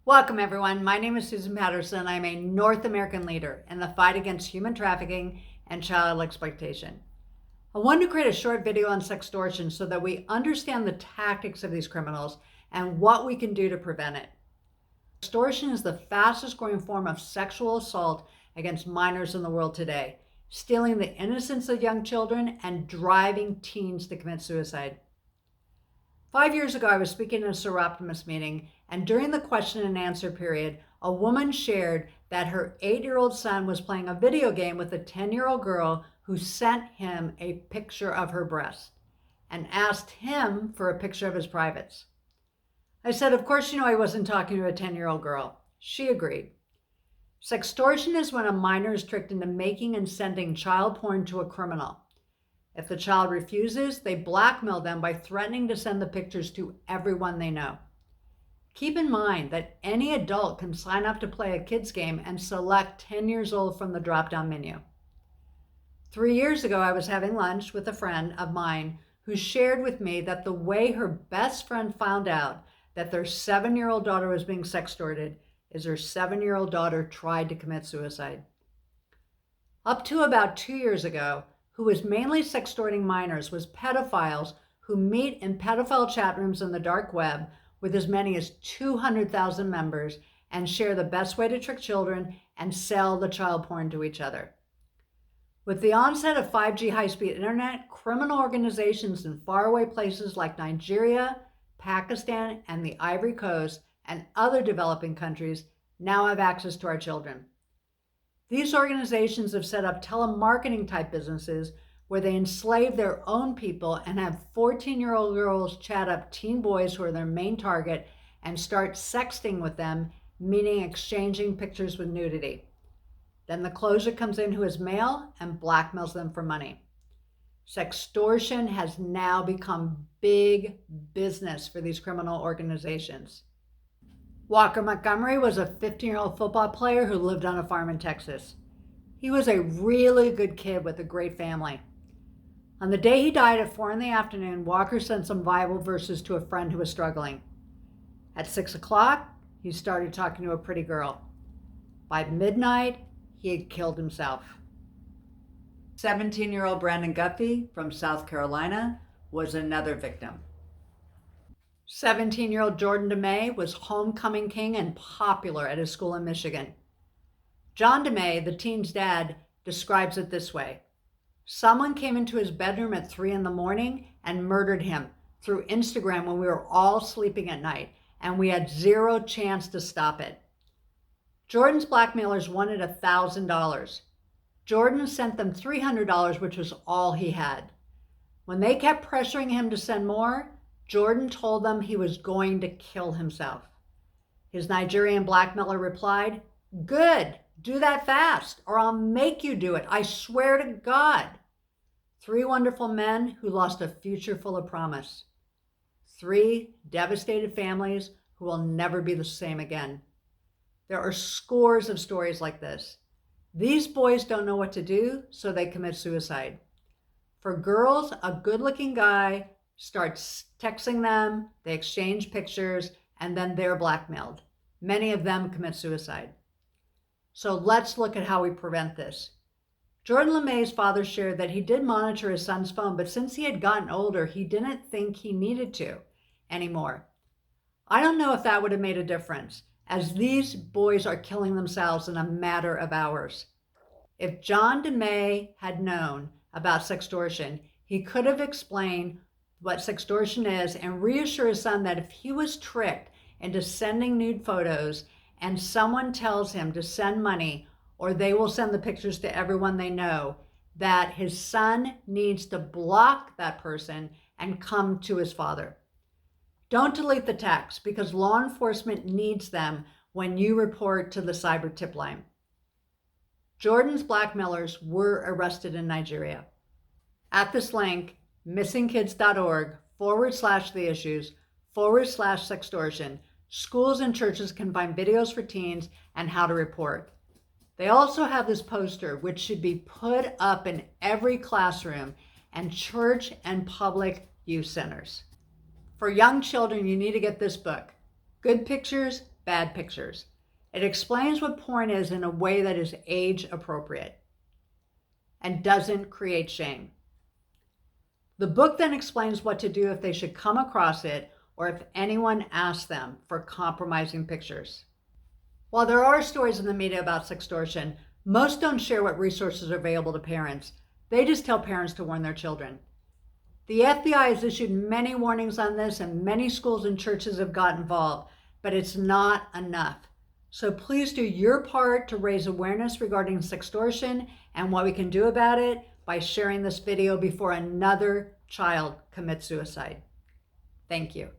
Welcome, everyone. My name is Susan Patterson. I'm a North American leader in the fight against human trafficking and child exploitation. I wanted to create a short video on sextortion so that we understand the tactics of these criminals and what we can do to prevent it. Extortion is the fastest growing form of sexual assault against minors in the world today, stealing the innocence of young children and driving teens to commit suicide. 5 years ago, I was speaking at a Seroptimus meeting, and during the question and answer period, a woman shared that her 8-year-old son was playing a video game with a 10-year-old girl who sent him a picture of her breast and asked him for a picture of his privates. I said, of course, I wasn't talking to a 10-year-old girl. She agreed. Sextortion is when a minor is tricked into making and sending child porn to a criminal. If the child refuses, they blackmail them by threatening to send the pictures to everyone they know. Keep in mind that any adult can sign up to play a kids game and select 10 years old from the drop-down menu. 3 years ago, I was having lunch with a friend of mine who shared with me that the way her best friend found out that their 7-year-old daughter was being sextorted is her 7-year-old daughter tried to commit suicide. Up to about 2 years ago, who was mainly sextorting minors was pedophiles who meet in pedophile chat rooms in the dark web with as many as 200,000 members and share the best way to trick children and sell the child porn to each other. With the onset of 5G high-speed internet, criminal organizations in faraway places like Nigeria, Pakistan, and the Ivory Coast, and other developing countries now have access to our children. These organizations have set up telemarketing type businesses where they enslave their own people and have 14-year-old girls chat up teen boys who are their main target and start sexting with them, meaning exchanging pictures with nudity. Then the closer comes in who is male and blackmails them for money. Sextortion has now become big business for these criminal organizations. Walker Montgomery was a 15-year-old football player who lived on a farm in Texas. He was a really good kid with a great family. On the day he died at 4 p.m, Walker sent some Bible verses to a friend who was struggling. At 6 o'clock, he started talking to a pretty girl. By midnight, he had killed himself. 17-year-old Brandon Guffey from South Carolina was another victim. 17-year-old Jordan DeMay was homecoming king and popular at his school in Michigan. John DeMay, the teen's dad, describes it this way. Someone came into his bedroom at 3 a.m. and murdered him through Instagram when we were all sleeping at night, and we had zero chance to stop it. Jordan's blackmailers wanted $1,000. Jordan sent them $300, which was all he had. When they kept pressuring him to send more, Jordan told them he was going to kill himself. His Nigerian blackmailer replied, "Good, do that fast, or I'll make you do it. I swear to God." 3 wonderful men who lost a future full of promise. 3 devastated families who will never be the same again. There are scores of stories like this. These boys don't know what to do, so they commit suicide. For girls, a good-looking guy starts texting them, they exchange pictures, and then they're blackmailed. Many of them commit suicide. So let's look at how we prevent this. Jordan LeMay's father shared that he did monitor his son's phone, but since he had gotten older, he didn't think he needed to anymore. I don't know if that would have made a difference, as these boys are killing themselves in a matter of hours. If John DeMay had known about sextortion, he could have explained what sextortion is and reassure his son that if he was tricked into sending nude photos and someone tells him to send money or they will send the pictures to everyone they know, that his son needs to block that person and come to his father. Don't delete the text because law enforcement needs them when you report to the cyber tip line. Jordan's blackmailers were arrested in Nigeria. At this link, missingkids.org/theissues/sextortion, schools and churches can find videos for teens and how to report. They also have this poster, which should be put up in every classroom and church and public youth centers. For young children, you need to get this book, Good Pictures, bad pictures. It explains what porn is in a way that is age appropriate and doesn't create shame. The book then explains what to do if they should come across it or if anyone asks them for compromising pictures. While there are stories in the media about sextortion, most don't share what resources are available to parents. They just tell parents to warn their children. The FBI has issued many warnings on this, and many schools and churches have got involved, but it's not enough. So please do your part to raise awareness regarding sextortion and what we can do about it by sharing this video before another child commits suicide. Thank you.